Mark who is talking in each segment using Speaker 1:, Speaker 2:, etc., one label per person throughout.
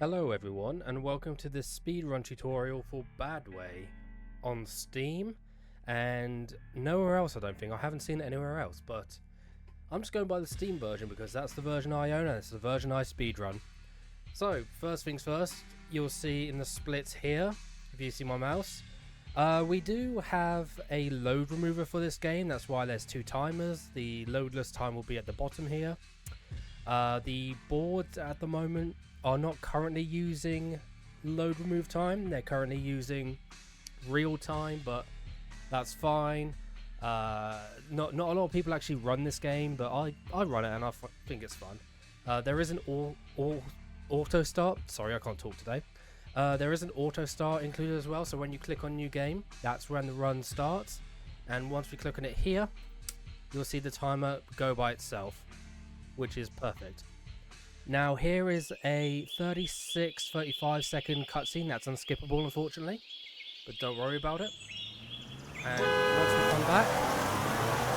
Speaker 1: Hello everyone, and welcome to this speedrun tutorial for Bad Way on Steam and nowhere else. I don't think. I haven't seen it anywhere else, but I'm just going by the Steam version because that's the version I own and it's the version I speedrun. So first things first, you'll see in the splits here, if you see my mouse, we do have a load remover for this game. That's why there's two timers. The loadless time will be at the bottom here. The boards at the moment are not currently using load remove time. They're currently using real time, but that's fine. Not a lot of people actually run this game, but I run it and I think it's fun. There is an auto start. Sorry, I can't talk today. There is an auto start included as well, so when you click on new game, that's when the run starts, and once we click on it here, you'll see the timer go by itself, which is perfect. Now here is a 35 second cutscene that's unskippable, unfortunately, but don't worry about it. And once we come back,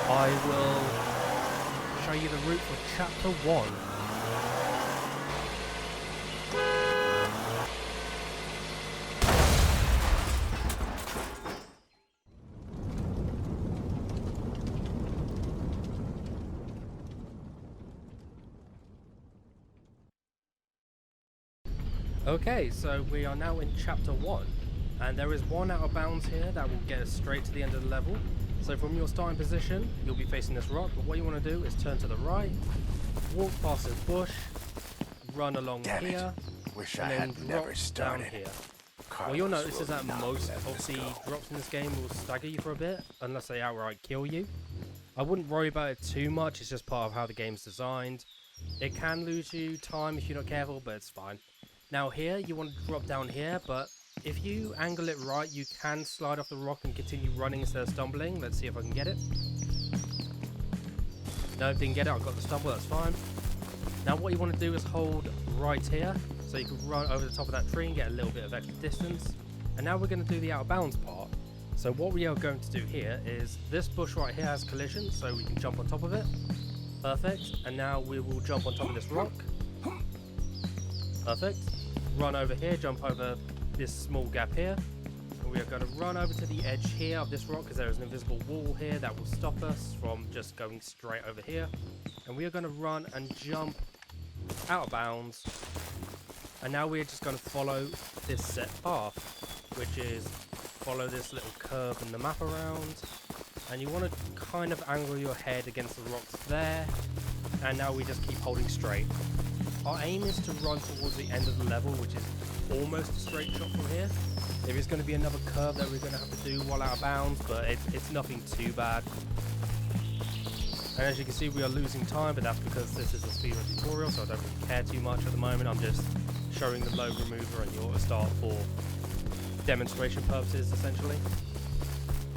Speaker 1: I will show you the route for chapter 1. Okay, so we are now in chapter 1, and there is one out of bounds here that will get us straight to the end of the level. So from your starting position, you'll be facing this rock, but what you want to do is turn to the right, walk past this bush, run along here,
Speaker 2: Wish
Speaker 1: and
Speaker 2: I
Speaker 1: then
Speaker 2: had
Speaker 1: drop
Speaker 2: never
Speaker 1: down
Speaker 2: started.
Speaker 1: here. What you'll notice is that most of the drops in this game will stagger you for a bit, unless they outright kill you. I wouldn't worry about it too much, it's just part of how the game's designed. It can lose you time if you're not careful, but it's fine. Now here, you want to drop down here, but if you angle it right, you can slide off the rock and continue running instead of stumbling. Let's see if I can get it. No, didn't get it, I got the stumble, that's fine. Now what you want to do is hold right here, so you can run over the top of that tree and get a little bit of extra distance. And now we're going to do the out of bounds part. So what we are going to do here is, this bush right here has collision, so we can jump on top of it. Perfect. And now we will jump on top of this rock. Perfect. Run over here, jump over this small gap here, and we are going to run over to the edge here of this rock because there is an invisible wall here that will stop us from just going straight over here. And we are going to run and jump out of bounds, and now we're just going to follow this set path, which is follow this little curve in the map around, and you want to kind of angle your head against the rocks there, and now we just keep holding straight. Our aim is to run towards the end of the level, which is almost a straight shot from here. There is going to be another curve that we're going to have to do while out of bounds, but it's nothing too bad. And as you can see, we are losing time, but that's because this is a speedrun tutorial, so I don't really care too much at the moment. I'm just showing the load remover and the auto start for demonstration purposes, essentially.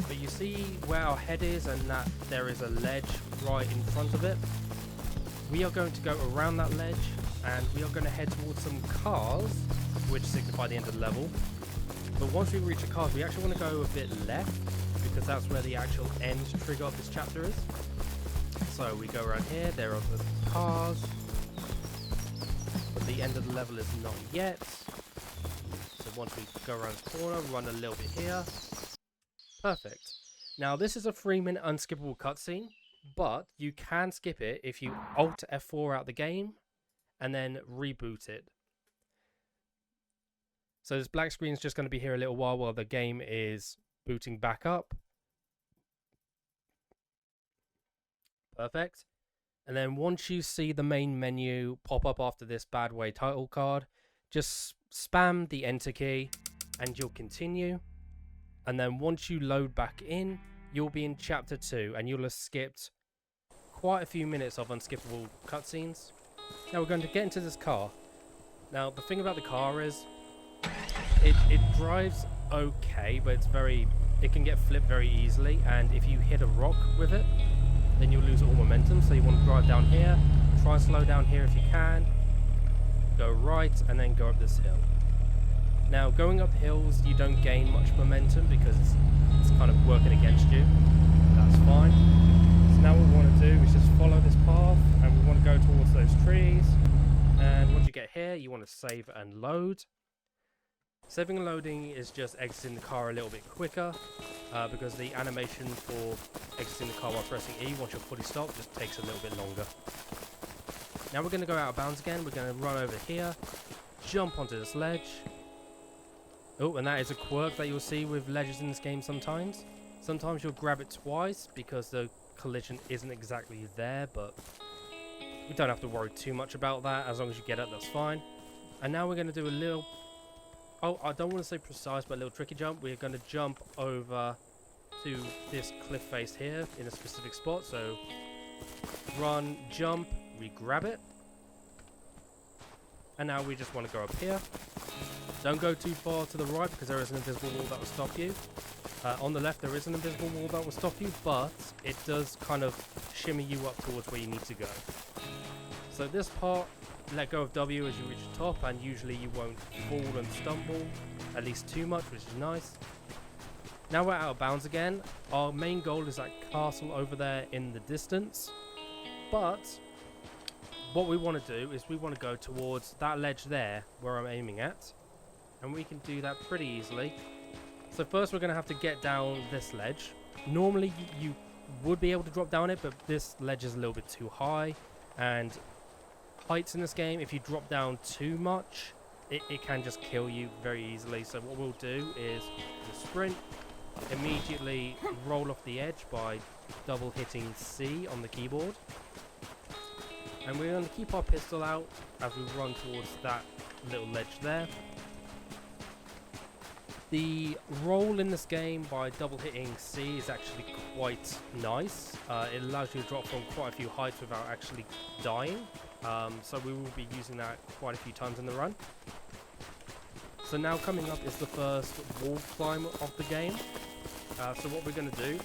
Speaker 1: But you see where our head is, and that there is a ledge right in front of it. We are going to go around that ledge, and we are going to head towards some cars, which signify the end of the level. But once we reach the cars, we actually want to go a bit left, because that's where the actual end trigger of this chapter is. So we go around here, there are the cars, but the end of the level is not yet. So once we go around the corner, run a little bit here. Perfect. Now this is a 3-minute unskippable cutscene, but you can skip it if you Alt F4 out the game and then reboot it. So this black screen is just going to be here a little while the game is booting back up. Perfect. And then once you see the main menu pop up after this Bad Way title card, just spam the enter key and you'll continue. And then once you load back in, you'll be in chapter 2 and you'll have skipped quite a few minutes of unskippable cutscenes. Now we're going to get into this car. Now the thing about the car is it drives okay, but it can get flipped very easily, and if you hit a rock with it, then you'll lose all momentum. So you want to drive down here, try and slow down here if you can, go right and then go up this hill. Now going up hills, you don't gain much momentum because it's kind of working against you. That's fine. So now what we want to do is just follow this path, and we want to go towards those trees. And once you get here, you want to save and load. Saving and loading is just exiting the car a little bit quicker, because the animation for exiting the car while pressing E once you're fully stopped just takes a little bit longer. Now we're going to go out of bounds again. We're going to run over here, jump onto this ledge. Oh, and that is a quirk that you'll see with ledges in this game sometimes. Sometimes you'll grab it twice because the collision isn't exactly there, but we don't have to worry too much about that. As long as you get it, that's fine. And now we're going to do a little... Oh, I don't want to say precise, but a little tricky jump. We're going to jump over to this cliff face here in a specific spot. So run, jump, we grab it. And now we just want to go up here. Don't go too far to the right because there is an invisible wall that will stop you. On the left there is an invisible wall that will stop you, but it does kind of shimmy you up towards where you need to go. So this part, let go of W as you reach the top, and usually you won't fall and stumble, at least too much, which is nice. Now we're out of bounds again. Our main goal is that castle over there in the distance, but what we want to do is we want to go towards that ledge there where I'm aiming at, and we can do that pretty easily. So first we're going to have to get down this ledge. Normally you would be able to drop down it, but this ledge is a little bit too high, and heights in this game, if you drop down too much, it can just kill you very easily. So what we'll do is we'll sprint, immediately roll off the edge by double hitting C on the keyboard, and we're going to keep our pistol out as we run towards that little ledge there. The roll in this game by double hitting C is actually quite nice. It allows you to drop from quite a few heights without actually dying. So we will be using that quite a few times in the run. So now coming up is the first wall climb of the game. So what we're going to do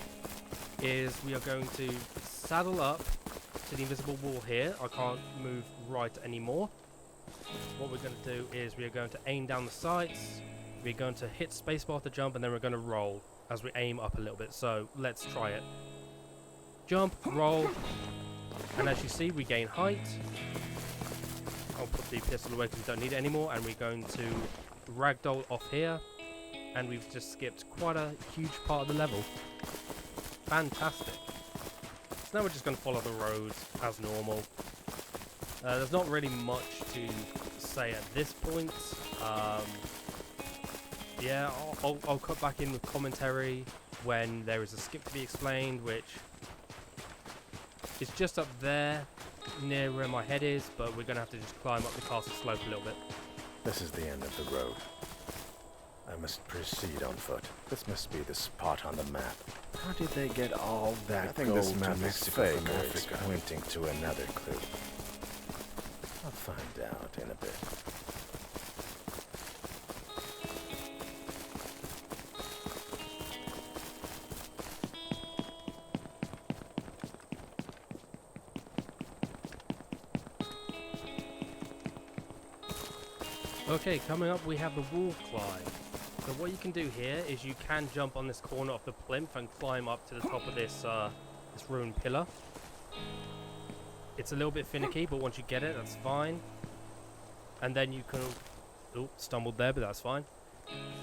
Speaker 1: is we are going to saddle up to the invisible wall here. I can't move right anymore. What we're going to do is we are going to aim down the sights. We're going to hit spacebar to jump, and then we're going to roll as we aim up a little bit. So let's try it. Jump, roll, and as you see, we gain height. I'll put the pistol away because we don't need it anymore, and we're going to ragdoll off here, and we've just skipped quite a huge part of the level. Fantastic. So now we're just going to follow the road as normal. There's not really much to say at this point. Yeah, I'll cut back in with commentary when there is a skip to be explained, which is just up there near where my head is, but we're going to have to just climb up the castle slope a little bit.
Speaker 2: This is the end of the road. I must proceed on foot. This must be the spot on the map. How did they get all that
Speaker 3: I think
Speaker 2: gold
Speaker 3: this map
Speaker 2: to
Speaker 3: is
Speaker 2: Mexico
Speaker 3: fake,
Speaker 2: from
Speaker 3: or
Speaker 2: Africa,
Speaker 3: it's
Speaker 2: pointing to another clue? I'll find out in a bit.
Speaker 1: Okay, coming up we have the wall climb. So what you can do here is you can jump on this corner of the plinth and climb up to the top of this this ruined pillar. It's a little bit finicky, but once you get it, that's fine. And then you can... Oh, stumbled there, but that's fine.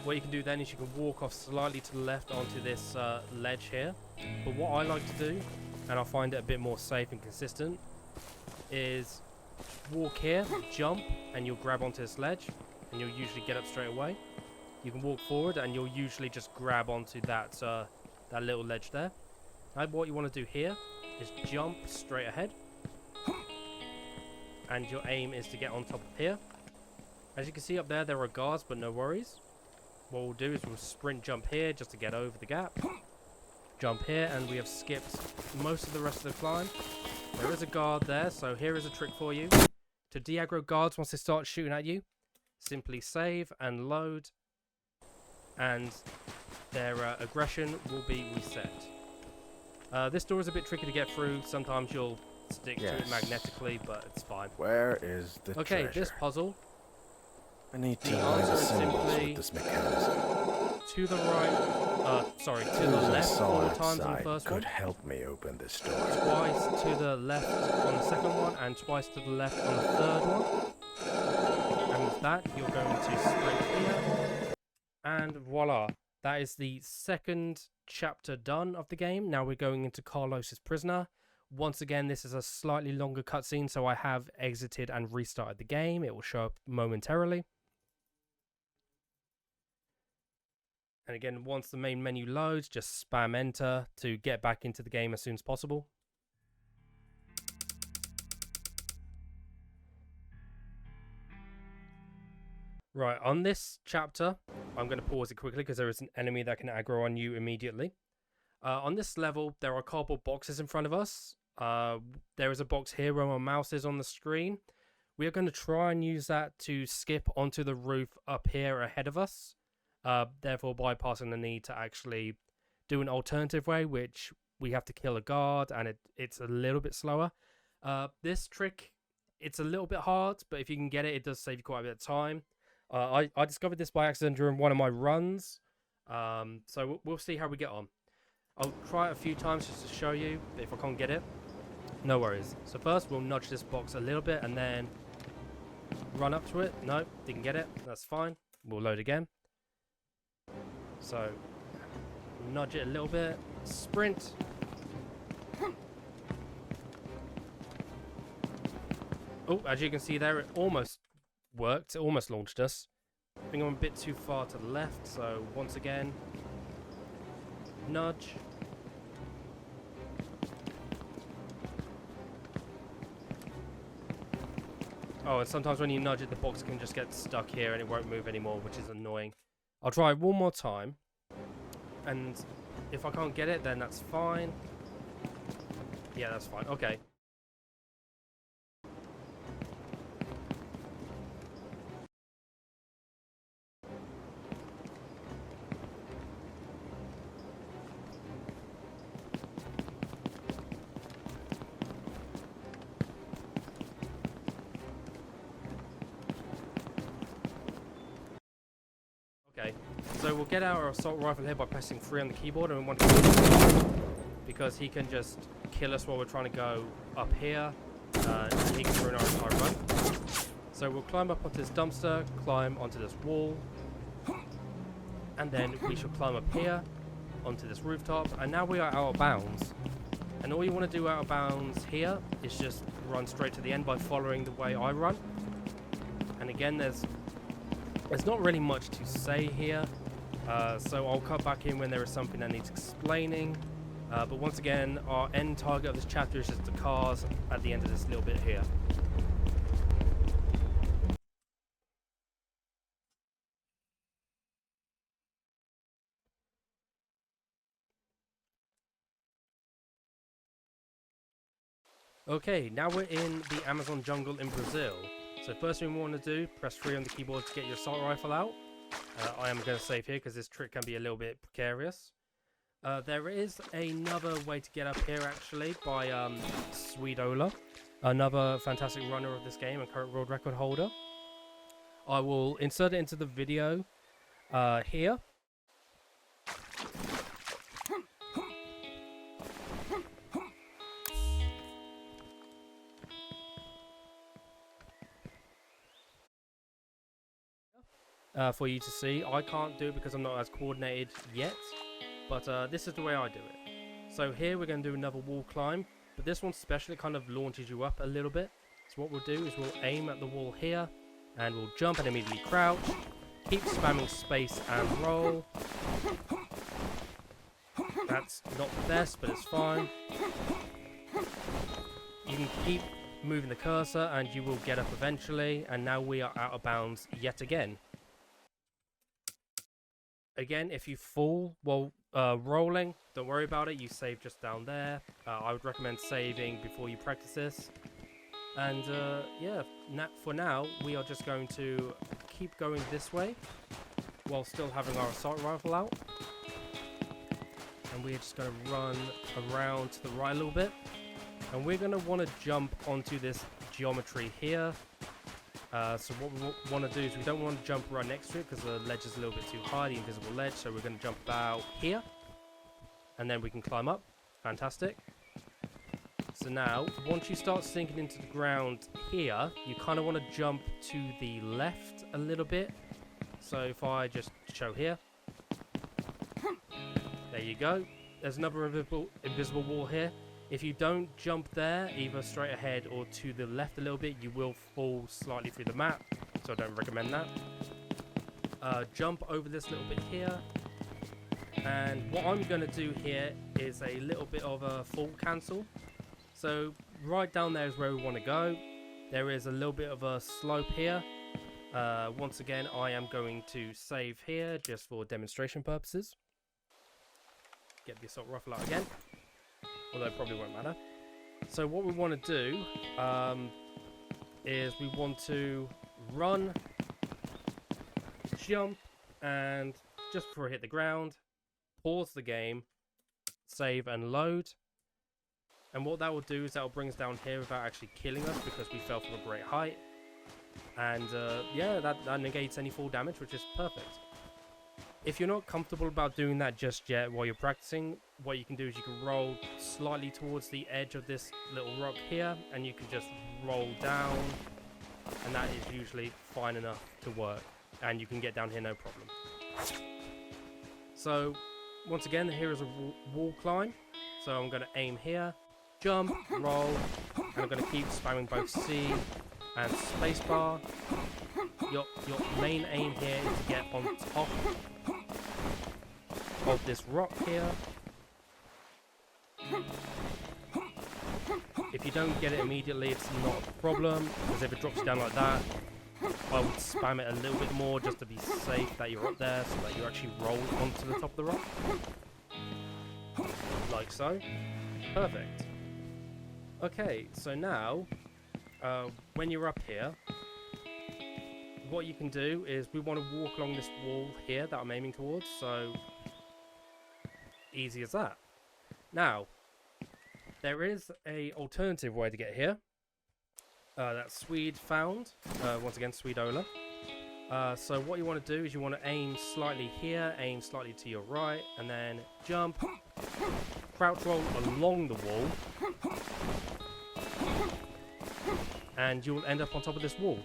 Speaker 1: What you can do then is you can walk off slightly to the left onto this ledge here. But what I like to do, and I find it a bit more safe and consistent, is walk here, jump, and you'll grab onto this ledge, and you'll usually get up straight away. You can walk forward, and you'll usually just grab onto that that little ledge there. And what you want to do here is jump straight ahead, and your aim is to get on top of here. As you can see up there, there are guards, but no worries. What we'll do is we'll sprint jump here just to get over the gap. Jump here, and we have skipped most of the rest of the climb. There is a guard there, so here is a trick for you. To de-aggro guards once they start shooting at you, simply save and load, and their aggression will be reset. This door is a bit tricky to get through. Sometimes you'll stick to it magnetically, but it's fine.
Speaker 2: Where is the treasure?
Speaker 1: This puzzle.
Speaker 2: I need to
Speaker 1: The
Speaker 2: find the
Speaker 1: answer is
Speaker 2: symbols
Speaker 1: simply
Speaker 2: with this mechanism.
Speaker 1: To the right, sorry, to the left 4 times on the first
Speaker 2: could
Speaker 1: one.
Speaker 2: help me open this door.
Speaker 1: Twice to the left on the second one, and twice to the left on the third one. that, you're going to sprint here. And voila. That is the second chapter done of the game. Now we're going into Carlos's prisoner. Once again, this is a slightly longer cutscene, so I have exited and restarted the game. It will show up momentarily. And again, once the main menu loads, just spam enter to get back into the game as soon as possible. Right, on this chapter, I'm going to pause it quickly because there is an enemy that can aggro on you immediately. On this level, there are cardboard boxes in front of us. There is a box here where my mouse is on the screen. We are going to try and use that to skip onto the roof up here ahead of us. Therefore bypassing the need to actually do an alternative way, which we have to kill a guard, and it's a little bit slower. This trick, it's a little bit hard, but if you can get it, it does save you quite a bit of time. I discovered this by accident during one of my runs, so we'll see how we get on. I'll try it a few times just to show you, but if I can't get it, no worries. So first we'll nudge this box a little bit and then run up to it. No, didn't get it, that's fine. We'll load again. So nudge it a little bit, sprint. Oh, as you can see there, it almost worked. It almost launched us. I think I'm a bit too far to the left, so once again, nudge. Oh, and sometimes when you nudge it, the box can just get stuck here and it won't move anymore, which is annoying. I'll try one more time, and if I can't get it, then that's fine. Yeah, that's fine. Okay. Okay, so we'll get our assault rifle here by pressing 3 on the keyboard, and we want to because he can just kill us while we're trying to go up here. He can ruin our entire run. So we'll climb up onto this dumpster, climb onto this wall, and then we shall climb up here onto this rooftop, and now we are out of bounds. And all you want to do out of bounds here is just run straight to the end by following the way I run. And again, there's not really much to say here, so I'll cut back in when there is something that needs explaining. But once again, our end target of this chapter is just the cars at the end of this little bit here. Okay, now we're in the Amazon jungle in Brazil. So first thing we want to do, press 3 on the keyboard to get your assault rifle out. I am going to save here because this trick can be a little bit precarious. There is another way to get up here actually by Sweetola, another fantastic runner of this game and current world record holder. I will insert it into the video here. For you to see. I can't do it because I'm not as coordinated yet, but this is the way I do it. So here we're going to do another wall climb, but this one specially kind of launches you up a little bit. So what we'll do is we'll aim at the wall here, and we'll jump and immediately crouch, keep spamming space and roll. That's not the best, but it's fine. You can keep moving the cursor and you will get up eventually, and now we are out of bounds yet again. Again, if you fall while rolling, don't worry about it. You save just down there. I would recommend saving before you practice this. And yeah, for now, we are just going to keep going this way while still having our assault rifle out. And we're just going to run around to the right a little bit. And we're going to want to jump onto this geometry here. So what we want to do is we don't want to jump right next to it because the ledge is a little bit too high, the invisible ledge. So we're going to jump about here, and then we can climb up. Fantastic. So now, once you start sinking into the ground here, you kind of want to jump to the left a little bit. So if I just show here, there you go. There's another invisible wall here. If you don't jump there, either straight ahead or to the left a little bit, you will fall slightly through the map. So I don't recommend that. Jump over this little bit here. And what I'm going to do here is a little bit of a fall cancel. So right down there is where we want to go. There is a little bit of a slope here. Once again, I am going to save here just for demonstration purposes. Get the assault rifle out again. Although it probably won't matter. So what we want to do is we want to run, jump, and just before I hit the ground, pause the game, save and load. And what that will do is that will bring us down here without actually killing us because we fell from a great height. And yeah, that negates any fall damage, which is perfect. If you're not comfortable about doing that just yet while you're practicing, what you can do is you can roll slightly towards the edge of this little rock here, and you can just roll down, and that is usually fine enough to work, and you can get down here no problem. So once again, here is a wall climb. So I'm going to aim here, jump, roll, and I'm going to keep spamming both C and spacebar. Your main aim here is to get on top of this rock here. If you don't get it immediately, it's not a problem, because if it drops down like that, I would spam it a little bit more just to be safe that you're up there, so that you actually roll onto the top of the rock. Like so. Perfect. Okay, so now, when you're up here, what you can do is we want to walk along this wall here that I'm aiming towards, so easy as that. Now, there is a alternative way to get here that Swede found, once again Swedola. So what you want to do is you want to aim slightly here, aim slightly to your right, and then jump, crouch roll along the wall, and you'll end up on top of this wall.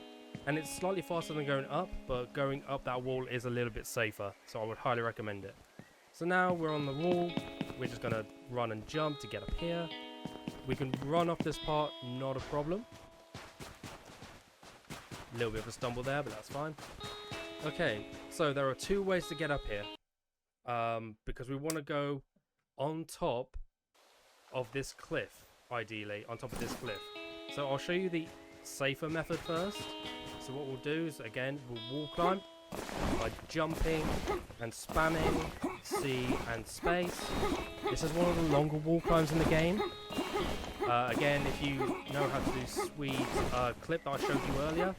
Speaker 1: And it's slightly faster than going up, but going up that wall is a little bit safer, so I would highly recommend it. So now we're on the wall, we're just going to run and jump to get up here. We can run off this part, not a problem. A little bit of a stumble there, but that's fine. Okay, so there are two ways to get up here. Because we want to go on top of this cliff, ideally, on top of this cliff. So I'll show you the safer method first. So what we'll do is, again, we'll wall climb by jumping and spamming C and space. This is one of the longer wall climbs in the game. Again, if you know how to do Swede's clip that I showed you earlier,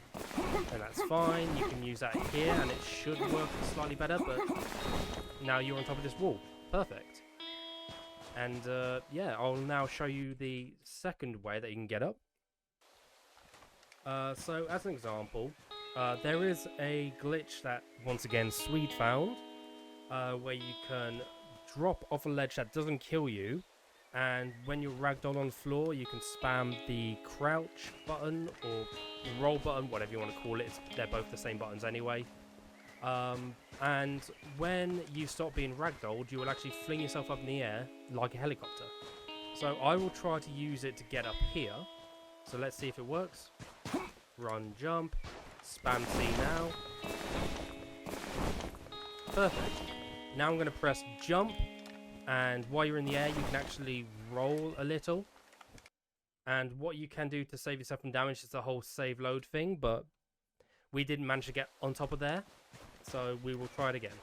Speaker 1: then that's fine. You can use that here and it should work slightly better, but now you're on top of this wall. Perfect. And yeah, I'll now show you the second way that you can get up. So as an example, there is a glitch that once again Swede found, where you can drop off a ledge that doesn't kill you, and when you're ragdoll on the floor you can spam the crouch button or the roll button, whatever you want to call it. They're both the same buttons anyway. And when you stop being ragdolled, you will actually fling yourself up in the air like a helicopter. So I will try to use it to get up here. So let's see if it works. Run, jump, spam C now. Perfect. Now I'm going to press jump, and while you're in the air you can actually roll a little. And what you can do to save yourself from damage is the whole save load thing, but we didn't manage to get on top of there, so we will try it again.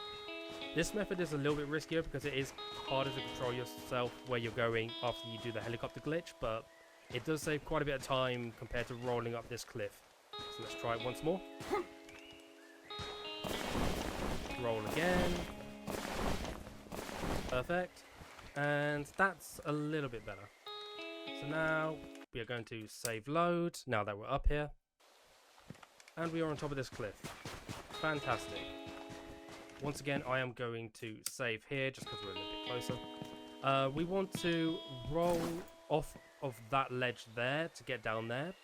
Speaker 1: This method is a little bit riskier because it is harder to control yourself where you're going after you do the helicopter glitch, but it does save quite a bit of time compared to rolling up this cliff. So let's try it once more. Roll again. Perfect. And that's a little bit better. So now we are going to save load, now that we're up here. And we are on top of this cliff. Fantastic. Once again, I am going to save here just because we're a little bit closer. We want to roll off of that ledge there to get down there,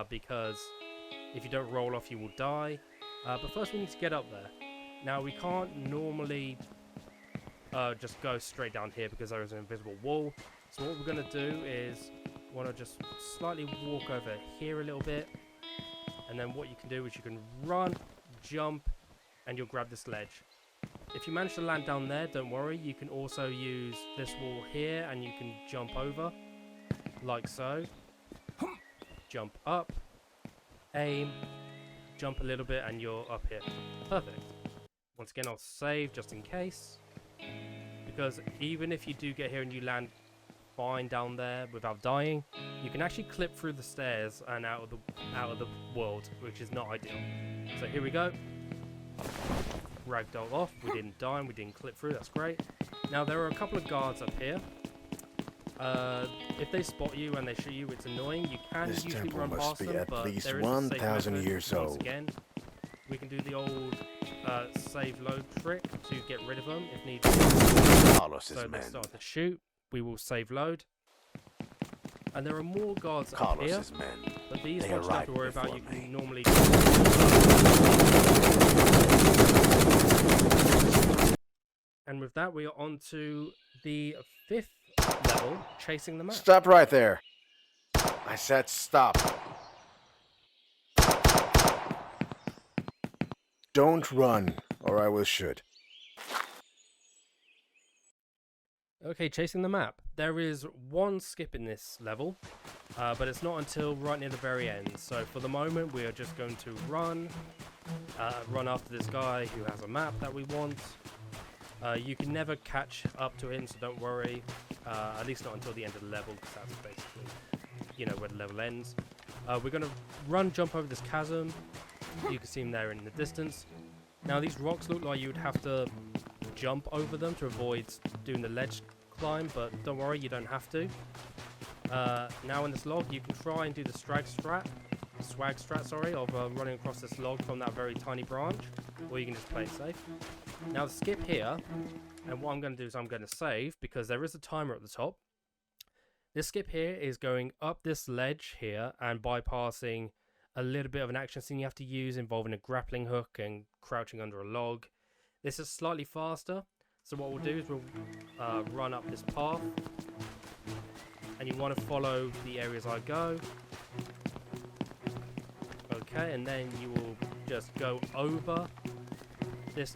Speaker 1: because if you don't roll off you will die, But first we need to get up there. Now we can't normally just go straight down here because there is an invisible wall. So what we're going to do is want to just slightly walk over here a little bit. And then what you can do is you can run, jump, and you'll grab this ledge. If you manage to land down there, don't worry. You can also use this wall here and you can jump over, like so. Jump up, aim, jump a little bit, and you're up here. Perfect. Once again, I'll save just in case. Because even if you do get here and you land fine down there without dying, you can actually clip through the stairs and out of the world, which is not ideal. So here we go. Ragdoll off. We didn't die and we didn't clip through. That's great. Now there are a couple of guards up here. If they spot you and they shoot you, it's annoying. You can
Speaker 2: This
Speaker 1: usually
Speaker 2: temple
Speaker 1: run
Speaker 2: must
Speaker 1: past
Speaker 2: be
Speaker 1: them,
Speaker 2: at
Speaker 1: but
Speaker 2: least
Speaker 1: there is a safe
Speaker 2: 1,000
Speaker 1: method.
Speaker 2: years
Speaker 1: Once
Speaker 2: old.
Speaker 1: again, we can do the old save load trick to get rid of them if need be.
Speaker 2: Carlos's
Speaker 1: So they
Speaker 2: men.
Speaker 1: start to shoot. We will save load. And there are more guards up here,
Speaker 2: Carlos's men.
Speaker 1: but these
Speaker 2: They
Speaker 1: ones you don't have to
Speaker 2: arrived
Speaker 1: worry about.
Speaker 2: before
Speaker 1: You
Speaker 2: me.
Speaker 1: can normally. And with that, we are on to the 5th level, chasing the map.
Speaker 2: Stop right there. I said stop. Don't run, or I will shoot.
Speaker 1: Okay, chasing the map. There is one skip in this level, but it's not until right near the very end. So for the moment, we are just going to run after this guy who has a map that we want. You can never catch up to him, so don't worry. At least not until the end of the level, because that's basically, you know, where the level ends. We're going to run, jump over this chasm. You can see him there in the distance. Now these rocks look like you would have to jump over them to avoid doing the ledge climb, but don't worry, you don't have to. Now in this log, you can try and do the swag strat, of running across this log from that very tiny branch, or you can just play it safe. Now the skip here, and what I'm going to do is I'm going to save, because there is a timer at the top. This skip here is going up this ledge here and bypassing a little bit of an action scene you have to use involving a grappling hook and crouching under a log. This is slightly faster, so what we'll do is we'll run up this path, and you want to follow the areas I go. Okay, and then you will just go over this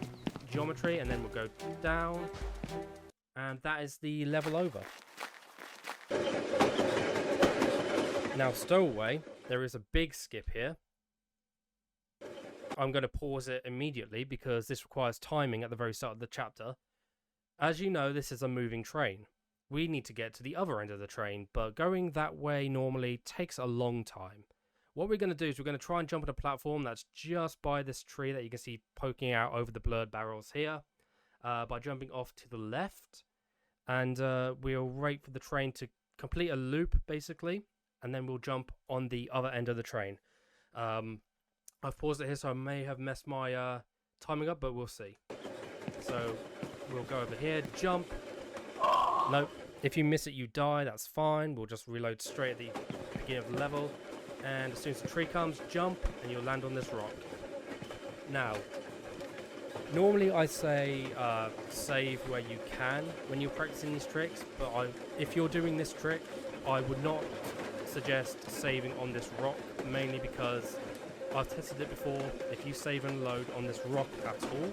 Speaker 1: geometry, and then we'll go down, and that is the level over. Now stowaway, there is a big skip here. I'm going to pause it immediately because this requires timing at the very start of the chapter. As you know, this is a moving train. We need to get to the other end of the train, but going that way normally takes a long time. What we're going to do is we're going to try and jump on a platform that's just by this tree that you can see poking out over the blurred barrels here, by jumping off to the left, and we'll wait for the train to complete a loop basically, and then we'll jump on the other end of the train. I've paused it here, so I may have messed my timing up, but we'll see. So we'll go over here, jump. Nope. If you miss it, you die. That's fine. We'll just reload straight at the beginning of the level. And as soon as the tree comes, jump, and you'll land on this rock. Now, normally I say save where you can when you're practicing these tricks, but if you're doing this trick, I would not suggest saving on this rock, mainly because I've tested it before. If you save and load on this rock at all,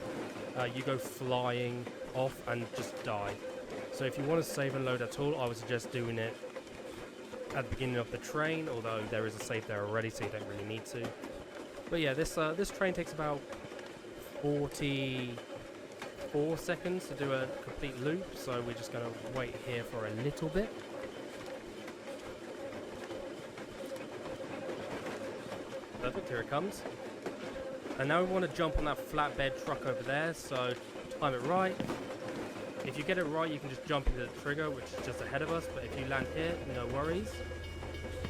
Speaker 1: you go flying off and just die. So if you want to save and load at all, I would suggest doing it at the beginning of the train, although there is a save there already, so you don't really need to. But yeah, this train takes about 44 seconds to do a complete loop, so we're just going to wait here for a little bit. Perfect, here it comes. And now we want to jump on that flatbed truck over there, so time it right. If you get it right, you can just jump into the trigger, which is just ahead of us, but if you land here, no worries.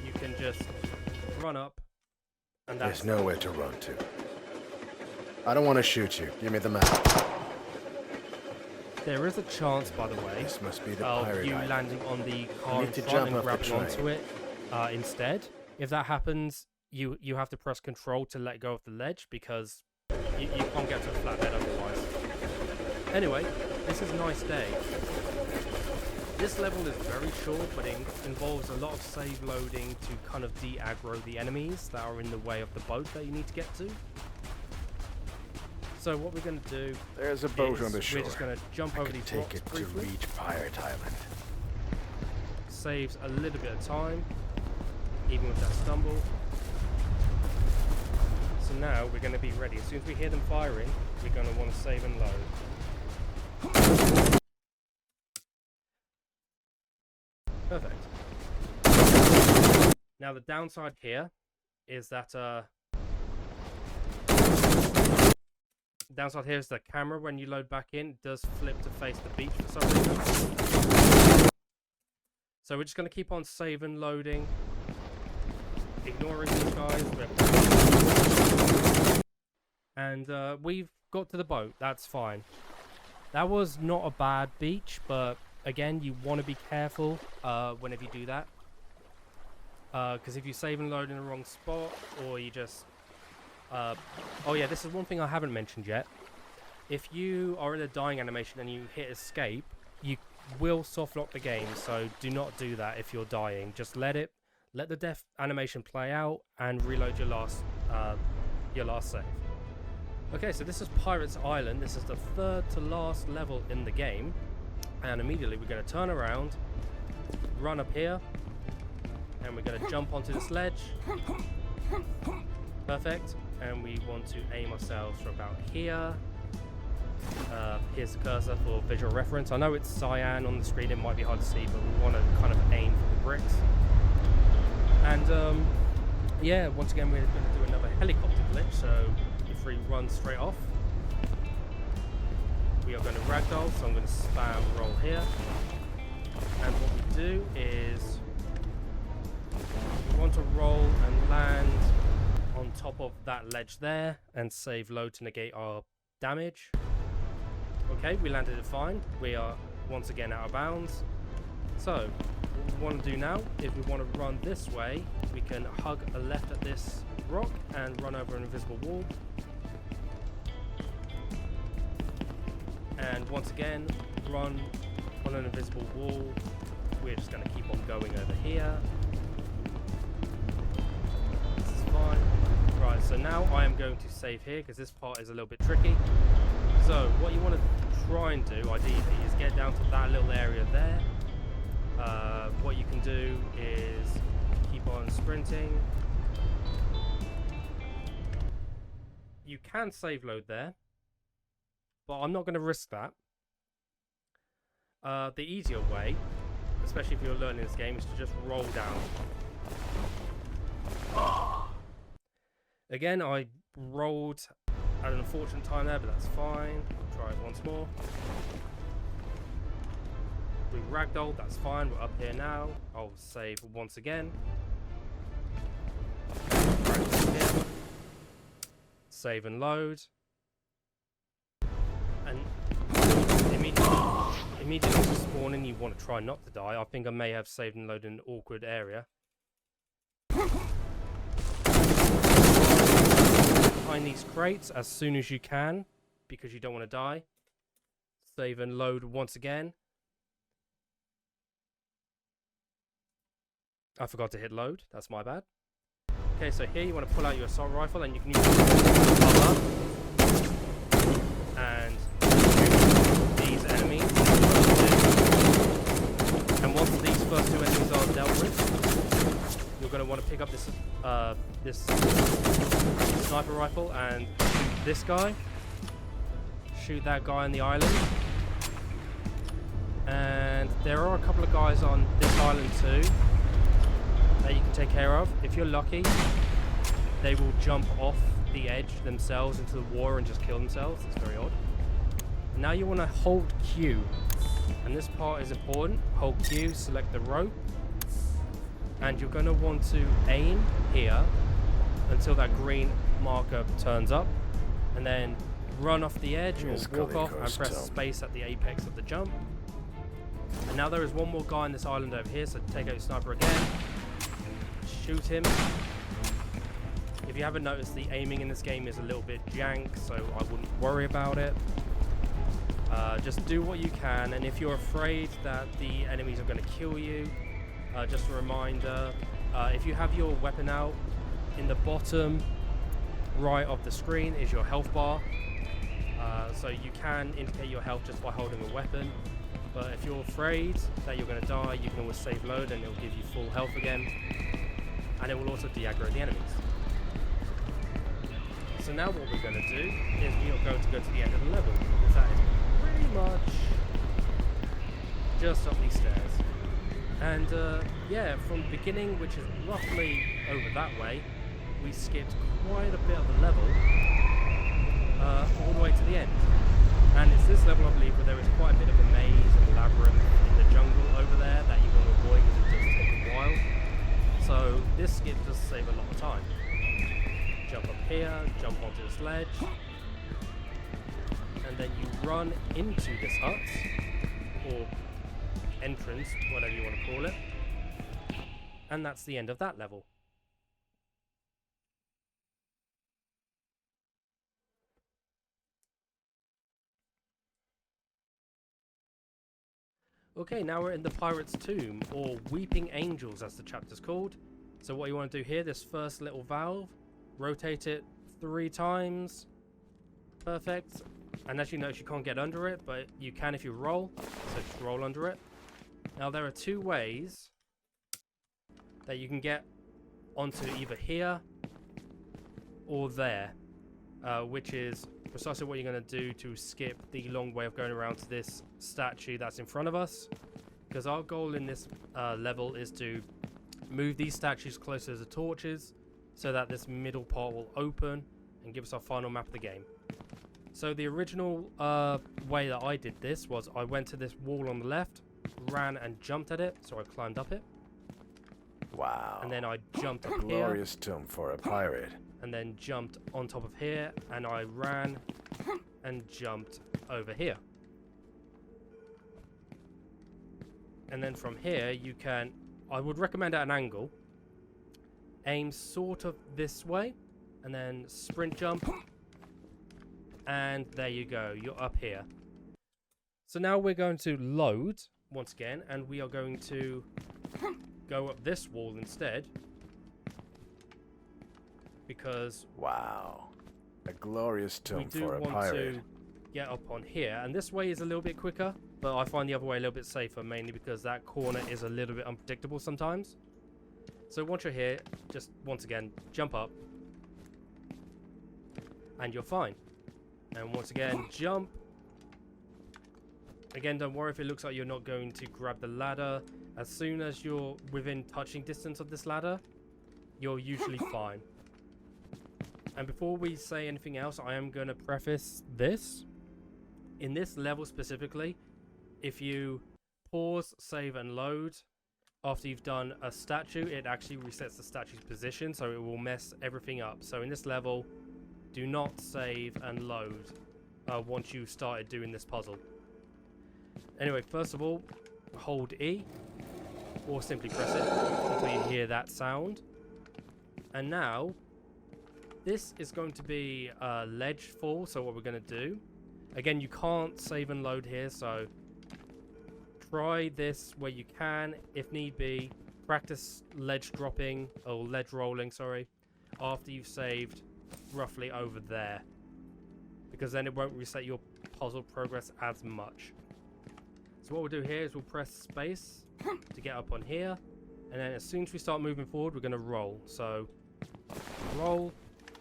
Speaker 1: You can just run up, and that's
Speaker 2: There's nowhere to run to. I don't want to shoot you. Give me the map.
Speaker 1: There is a chance, by the way,
Speaker 2: This must be the
Speaker 1: of
Speaker 2: pirate
Speaker 1: you
Speaker 2: island.
Speaker 1: landing on the car
Speaker 2: need
Speaker 1: in
Speaker 2: to
Speaker 1: front
Speaker 2: jump
Speaker 1: and
Speaker 2: off the
Speaker 1: grabbing onto
Speaker 2: train.
Speaker 1: it instead. If that happens, you have to press control to let go of the ledge, because You can't get to a flat bed otherwise. Anyway, this is a nice day. This level is very short, but it involves a lot of save loading to kind of de-aggro the enemies that are in the way of the boat that you need to get to. So what we're going to do...
Speaker 2: There's a boat on the shore.
Speaker 1: We're just going to jump over these
Speaker 2: take
Speaker 1: rocks
Speaker 2: it
Speaker 1: briefly.
Speaker 2: to reach Pirate Island.
Speaker 1: Saves a little bit of time, even with that stumble. So now we're going to be ready. As soon as we hear them firing, we're going to want to save and load. Perfect. Now the downside here is that the camera, when you load back in, does flip to face the beach for some reason. So we're just going to keep on save and loading, ignoring these guys. And we've got to the boat. That's fine. That was not a bad beach, but again, you want to be careful whenever you do that. Because if you save and load in the wrong spot, or you just... oh yeah, this is one thing I haven't mentioned yet. If you are in a dying animation and you hit escape, you will soft lock the game, so do not do that if you're dying. Just let the death animation play out and reload your last save. Okay, so this is Pirates Island. This is the third to last level in the game. And immediately we're going to turn around, run up here, and we're going to jump onto the sledge. Perfect. And we want to aim ourselves for about here. Here's the cursor for visual reference. I know it's cyan on the screen, it might be hard to see, but we want to kind of aim for the bricks. And yeah, once again we're going to do another helicopter glitch, so if we run straight off, we are going to ragdoll, so I'm going to spam roll here. And what we do is we want to roll and land on top of that ledge there and save load to negate our damage. Okay, we landed it fine. We are once again out of bounds. So what we want to do now is we want to run this way. We can hug a left at this rock and run over an invisible wall. And once again, run on an invisible wall. We're just going to keep on going over here. This is fine. Right, so now I am going to save here because this part is a little bit tricky. So what you want to try and do, ideally, is get down to that little area there. What you can do is keep on sprinting. You can save load there, but I'm not going to risk that. The easier way, especially if you're learning this game, is to just roll down. Again, I rolled at an unfortunate time there, but that's fine. Try it once more. We ragdolled, that's fine. We're up here now. I'll save once again. Here. Save and load. And immediately spawning, you want to try not to die. I think I may have saved and loaded in an awkward area. Behind these crates as soon as you can, because you don't want to die. Save and load once again. I forgot to hit load, that's my bad. Okay, so here you want to pull out your assault rifle and you can use it up and shoot these enemies. And once these first two enemies are dealt with, you're going to want to pick up this sniper rifle and shoot this guy. Shoot that guy on the island. And there are a couple of guys on this island too that you can take care of. If you're lucky, they will jump off the edge themselves into the water and just kill themselves. It's very odd. Now you want to hold Q, and this part is important. Hold Q, select the rope, and you're going to want to aim here until that green marker turns up, and then run off the edge or walk off and press space at the apex of the jump. And now there is one more guy on this island over here, so take out your sniper again. Shoot him. If If you haven't noticed, the aiming in this game is a little bit jank, so I wouldn't worry about it. Just do what you can, and if you're afraid that the enemies are going to kill you, just a reminder, if you have your weapon out, in the bottom right of the screen is your health bar. So you can indicate your health just by holding a weapon. But if you're afraid that you're going to die, you can always save load and it'll give you full health again. And it will also de-aggro the enemies. So now what we're going to do is we are going to go to the end of the level. Because that is pretty much just up these stairs. And yeah, from the beginning, which is roughly over that way, we skipped quite a bit of the level all the way to the end. And it's this level, I believe, where there is quite a bit of a maze and labyrinth in the jungle over there that you want to avoid because it does take a while. So this skip does save a lot of time. Jump up here, jump onto this ledge, and then you run into this hut, or entrance, whatever you want to call it. And that's the end of that level. Okay, now we're in the Pirate's Tomb, or Weeping Angels as the chapter's called. So what you want to do here, this first little valve, rotate it 3 times. Perfect. And as you notice, you can't get under it, but you can if you roll. So just roll under it. Now there are 2 ways that you can get onto either here or there, which is precisely what you're going to do to skip the long way of going around to this statue that's in front of us. Because our goal in this level is to move these statues closer to the torches so that this middle part will open and give us our final map of the game. So the original way that I did this was I went to this wall on the left, ran and jumped at it, so I climbed up it.
Speaker 2: Wow.
Speaker 1: And then I jumped up here.
Speaker 2: Glorious tomb for a pirate.
Speaker 1: And then jumped on top of here, and I ran and jumped over here. And then from here you can, I would recommend at an angle, aim sort of this way, and then sprint jump, and there you go, you're up here. So now we're going to load once again, and we are going to go up this wall instead. Because
Speaker 2: wow, a glorious tomb
Speaker 1: we do
Speaker 2: for a
Speaker 1: want
Speaker 2: pirate.
Speaker 1: to get up on here, and this way is a little bit quicker, but I find the other way a little bit safer, mainly because that corner is a little bit unpredictable sometimes. So once you're here, just once again jump up and you're fine. And once again jump. Again, don't worry if it looks like you're not going to grab the ladder. As soon as you're within touching distance of this ladder, you're usually fine. And before we say anything else, I am going to preface this. In this level specifically, if you pause, save and load after you've done a statue, it actually resets the statue's position, so it will mess everything up. So in this level, do not save and load once you've started doing this puzzle. Anyway, first of all, hold E, or simply press it until you hear that sound. And now, this is going to be a ledge fall, so what we're going to do, again, you can't save and load here, so try this where you can. If need be, practice ledge dropping, or ledge rolling, sorry, after you've saved roughly over there, because then it won't reset your puzzle progress as much. So what we'll do here is we'll press space to get up on here, and then as soon as we start moving forward, we're going to roll. So roll,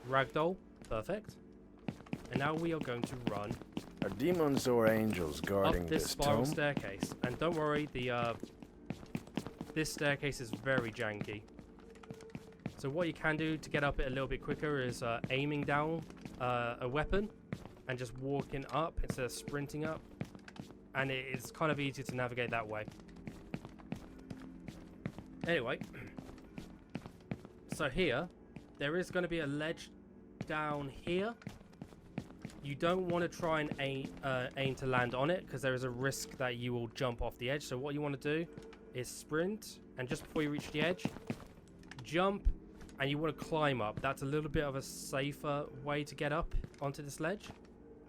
Speaker 1: ragdoll, perfect. And now we are going to run.
Speaker 2: Are demons or angels guarding
Speaker 1: up this
Speaker 2: this
Speaker 1: spiral
Speaker 2: tomb?
Speaker 1: staircase. And don't worry, the this staircase is very janky. So what you can do to get up it a little bit quicker is aiming down a weapon and just walking up instead of sprinting up. And it's kind of easier to navigate that way. Anyway, so here, there is going to be a ledge down here. You don't want to try and aim to land on it, because there is a risk that you will jump off the edge. So what you want to do is sprint, and just before you reach the edge, jump and you want to climb up. That's a little bit of a safer way to get up onto this ledge.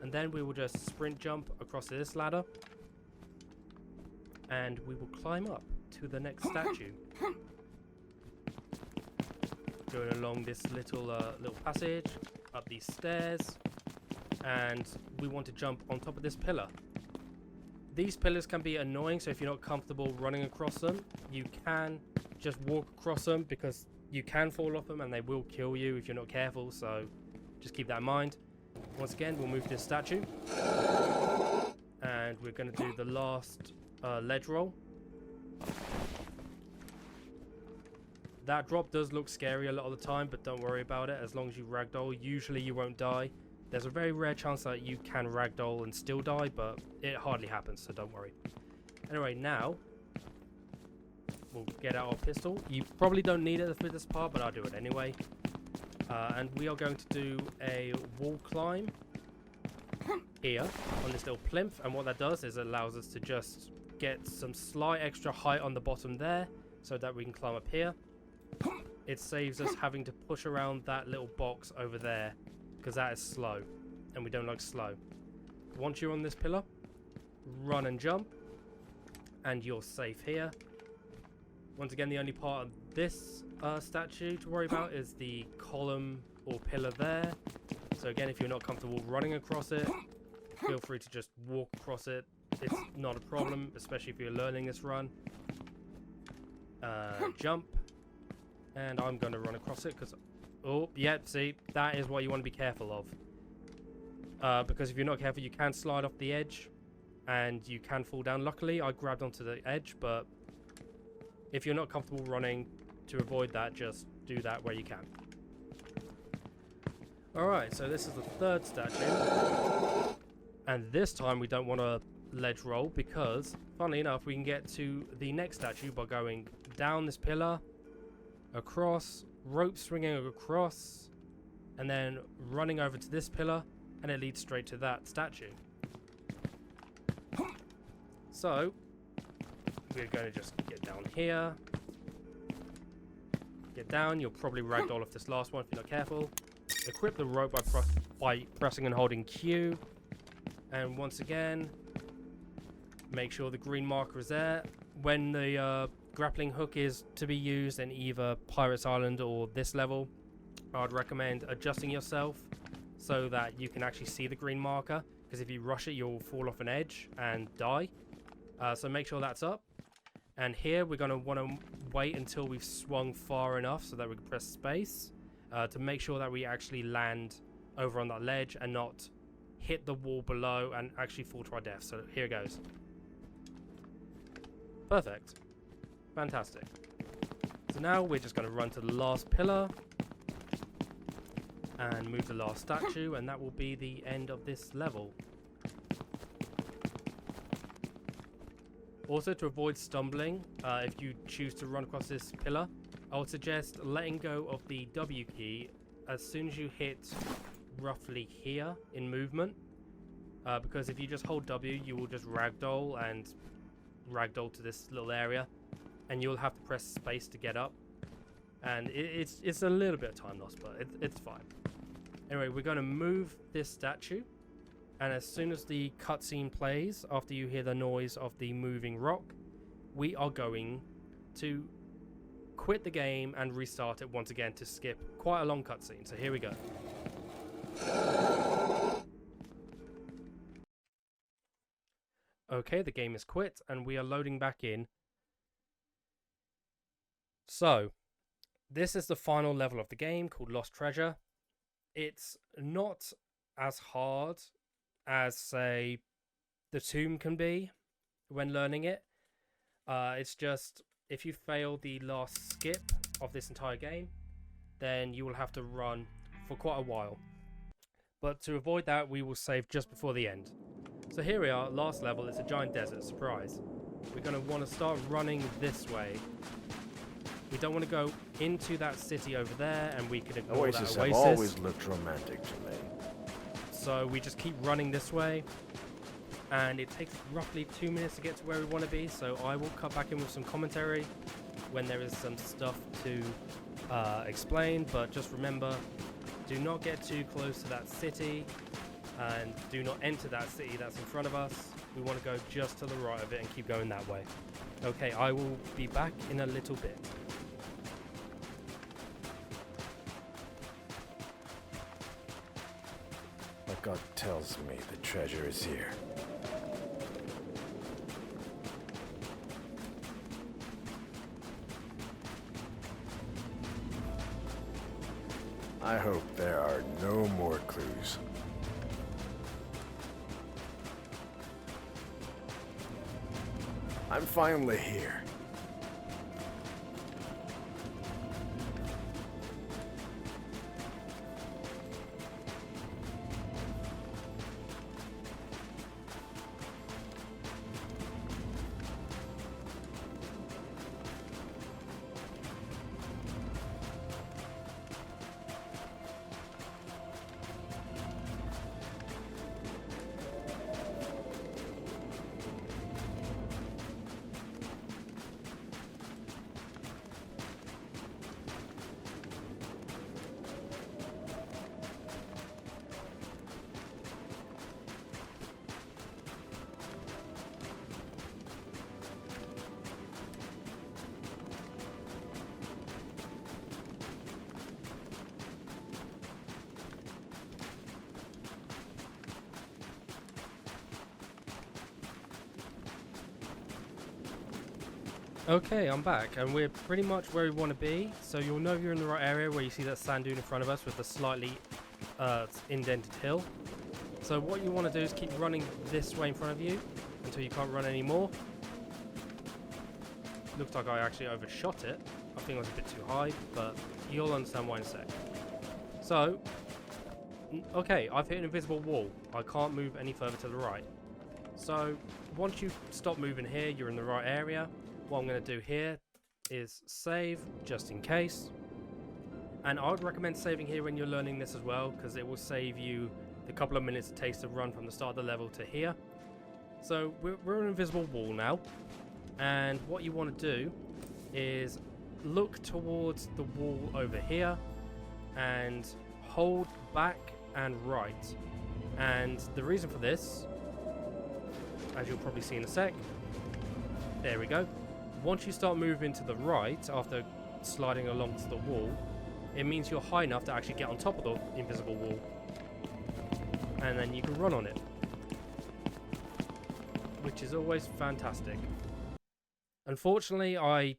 Speaker 1: And then we will just sprint jump across this ladder, and we will climb up to the next statue. Going along this little passage, up these stairs, and we want to jump on top of this pillar. These pillars can be annoying, so if you're not comfortable running across them, you can just walk across them, because you can fall off them and they will kill you if you're not careful, so just keep that in mind. Once again, we'll move this statue, and we're going to do the last ledge roll. That drop does look scary a lot of the time, but don't worry about it. As long as you ragdoll, usually you won't die. There's a very rare chance that you can ragdoll and still die, but it hardly happens, so don't worry. Anyway, now we'll get out our pistol. You probably don't need it for this part, but I'll do it anyway. And we are going to do a wall climb here on this little plinth, and what that does is it allows us to just get some slight extra height on the bottom there so that we can climb up here. It saves us having to push around that little box over there, because that is slow and we don't like slow. Once you're on this pillar, run and jump, and you're safe here. Once again, the only part of this statue to worry about is the column or pillar there. So again, if you're not comfortable running across it, feel free to just walk across it. It's not a problem, especially if you're learning this run. Jump, and I'm going to run across it because, oh, yeah, see, that is what you want to be careful of. Because if you're not careful, you can slide off the edge and you can fall down. Luckily, I grabbed onto the edge, but if you're not comfortable running, to avoid that, just do that where you can. Alright, so this is the third statue. And this time we don't want to ledge roll because, funnily enough, we can get to the next statue by going down this pillar, across, rope swinging across, and then running over to this pillar, and it leads straight to that statue. So, we're going to just get down here. Get down, you'll probably ragdoll off this last one if you're not careful. Equip the rope by pressing and holding Q. And once again, make sure the green marker is there. When the grappling hook is to be used in either Pirates Island or this level, I'd recommend adjusting yourself so that you can actually see the green marker, because if you rush it, you'll fall off an edge and die. So make sure that's up. And here we're going to want to wait until we've swung far enough so that we can press space to make sure that we actually land over on that ledge and not hit the wall below and actually fall to our death. So here goes. Perfect. Fantastic. So now we're just going to run to the last pillar and move the last statue, and that will be the end of this level. Also, to avoid stumbling, if you choose to run across this pillar, I would suggest letting go of the W key as soon as you hit roughly here in movement, because if you just hold W, you will just ragdoll and ragdoll to this little area, and you'll have to press space to get up, and it's a little bit of time lost, but it's fine. Anyway, we're going to move this statue. And as soon as the cutscene plays, after you hear the noise of the moving rock, we are going to quit the game and restart it once again to skip quite a long cutscene. So here we go. Okay, the game is quit and we are loading back in. So, this is the final level of the game called Lost Treasure. It's not as hard as, say, the tomb can be when learning it. It's just, if you fail the last skip of this entire game, then you will have to run for quite a while. But to avoid that, we will save just before the end. So here we are, last level. It's a giant desert, surprise. We're going to want to start running this way. We don't want to go into that city over there, and we can ignore that oasis.
Speaker 2: Have always looked romantic to me.
Speaker 1: So we just keep running this way, and it takes roughly 2 minutes to get to where we want to be, so I will cut back in with some commentary when there is some stuff to explained, but just remember, do not get too close to that city, and do not enter that city that's in front of us. We want to go just to the right of it and keep going that way. Okay, I will be back in a little bit.
Speaker 2: My gut tells me the treasure is here. I hope there are no more clues. I'm finally here.
Speaker 1: Okay, I'm back, and we're pretty much where we want to be. So you'll know you're in the right area where you see that sand dune in front of us with the slightly indented hill. So what you want to do is keep running this way in front of you until you can't run anymore. Looks like I actually overshot it. I think I was a bit too high, but you'll understand why in a sec. So, okay, I've hit an invisible wall. I can't move any further to the right. So once you stop moving here, you're in the right area. What I'm going to do here is save just in case. And I would recommend saving here when you're learning this as well, because it will save you the couple of minutes it takes to run from the start of the level to here. So we're in an invisible wall now. And what you want to do is look towards the wall over here and hold back and right. And the reason for this, as you'll probably see in a sec, there we go. Once you start moving to the right after sliding along to the wall, it means you're high enough to actually get on top of the invisible wall. And then you can run on it, which is always fantastic. Unfortunately, I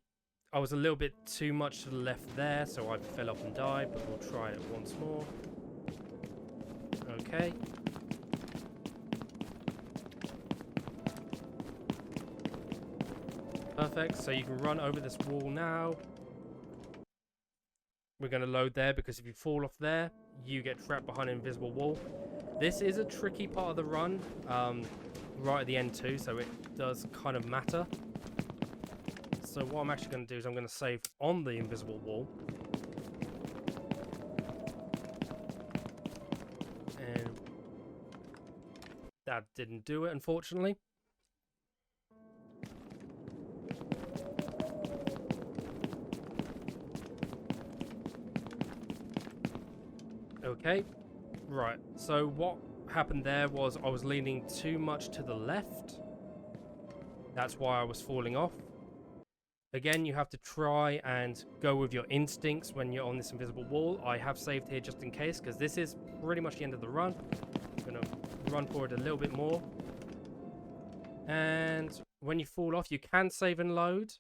Speaker 1: was a little bit too much to the left there, so I fell off and died, but we'll try it once more. Okay. Perfect, so you can run over this wall now. We're going to load there because if you fall off there, you get trapped behind an invisible wall. This is a tricky part of the run, right at the end too, so it does kind of matter. So what I'm actually going to do is I'm going to save on the invisible wall. And that didn't do it, unfortunately. Okay, right, so what happened there was I was leaning too much to the left. That's why I was falling off. Again, you have to try and go with your instincts when you're on this invisible wall. I have saved here just in case, because this is pretty much the end of the run. I'm going to run forward a little bit more. And when you fall off, you can save and load,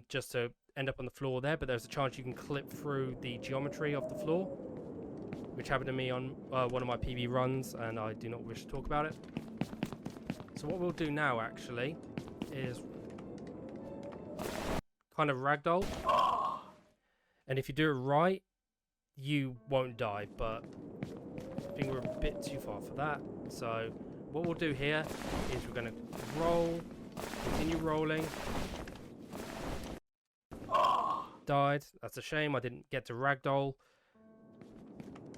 Speaker 1: just to end up on the floor there, but there's a chance you can clip through the geometry of the floor, which happened to me on one of my PB runs, and I do not wish to talk about it. So what we'll do now, actually, is kind of ragdoll. And if you do it right, you won't die, but I think we're a bit too far for that. So what we'll do here is we're going to roll, continue rolling. Died. That's a shame. I didn't get to ragdoll.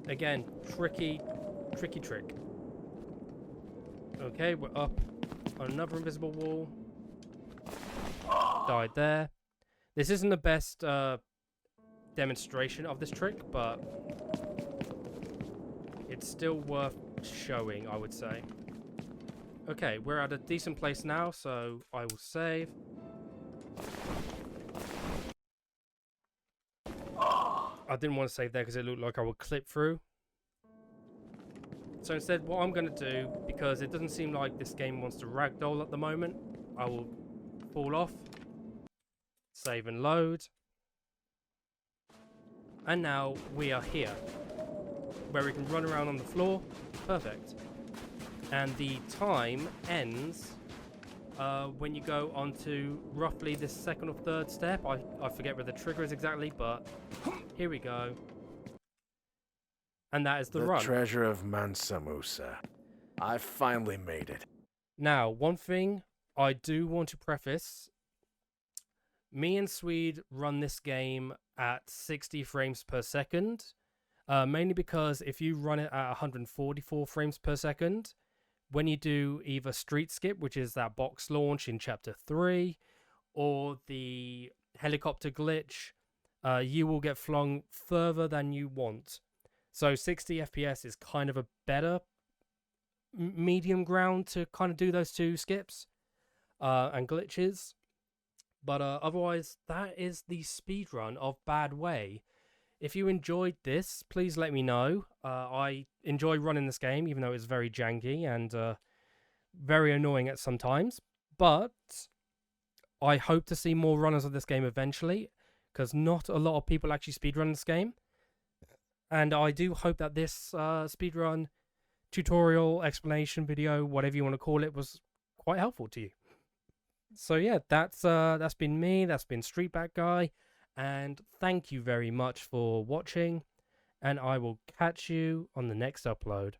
Speaker 1: Again, tricky trick. Okay, we're up on another invisible wall. Died there. This isn't the best demonstration of this trick, but it's still worth showing, I would say. Okay, we're at a decent place now, so I will save. I didn't want to save there because it looked like I would clip through. So instead, what I'm going to do, because it doesn't seem like this game wants to ragdoll at the moment, I will fall off, save and load. And now we are here, where we can run around on the floor. Perfect. And the time ends when you go onto roughly the second or third step. I forget where the trigger is exactly, but here we go. And that is the run.
Speaker 2: The treasure of Mansa Musa. I finally made it.
Speaker 1: Now, one thing I do want to preface. Me and Swede run this game at 60 frames per second. Mainly because if you run it at 144 frames per second, when you do either street skip, which is that box launch in chapter 3, or the helicopter glitch, you will get flung further than you want. So 60 FPS is kind of a better medium ground to kind of do those two skips and glitches. But otherwise, that is the speedrun of Bad Way. If you enjoyed this, please let me know. I enjoy running this game, even though it's very janky and very annoying at some times. But I hope to see more runners of this game eventually, because not a lot of people actually speedrun this game. And I do hope that this speedrun tutorial, explanation video, whatever you want to call it, was quite helpful to you. So yeah, that's been me. That's been Streetback Guy. And thank you very much for watching, and I will catch you on the next upload.